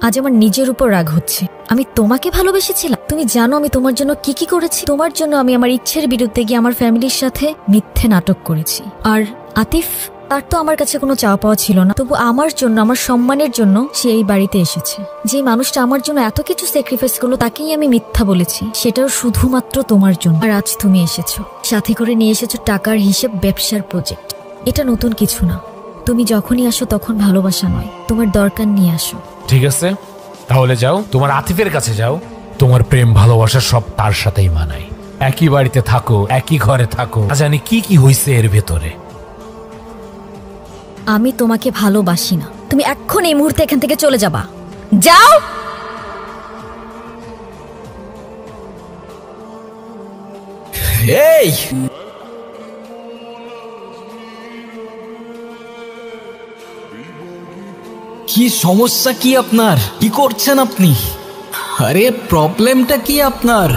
আজ আমার নিজের উপর রাগ হচ্ছে। আমি তোমাকে ভালোবেসেছিলাম। তুমি জানো আমি তোমার জন্য কি কি করেছি? তোমার জন্য আমি আমার ইচ্ছের বিরুদ্ধে গিয়ে আমার ফ্যামিলির সাথে মিথ্যে নাটক করেছি। আর আতিফ, তার তো আমার কাছে কোনো চাওয়া পাওয়া ছিল না, তবু আমার জন্য, আমার সম্মানের জন্য সে এই বাড়িতে এসেছে। যে মানুষটা আমার জন্য এত কিছু স্যাক্রিফাইস করলো তাকেই আমি মিথ্যা বলেছি, সেটাও শুধুমাত্র তোমার জন্য। আর আজ তুমি এসেছো, সাথে করে নিয়ে এসেছো টাকার হিসেব, ব্যবসার প্রজেক্ট। এটা নতুন কিছু না। তুমি যখনই আসো তখন ভালোবাসা নয়, তোমার দরকার নিয়ে আসো। ঠিক আছে, তাহলে যাও, তোমার আতিফের কাছে যাও। তোমার প্রেম ভালোবাসা সব তার সাথেই মানায়। একই বাড়িতে থাকো, একই ঘরে থাকো, জানি কি কি হয়েছে এর ভেতরে। আমি তোমাকে ভালোবাসি না। তুমি এখন এই মুহূর্তে এখান থেকে চলে যাবা। যাও। এই কি সমস্যা? কি আপনার? কি করছেন আপনি? আরে প্রবলেমটা কি আপনার?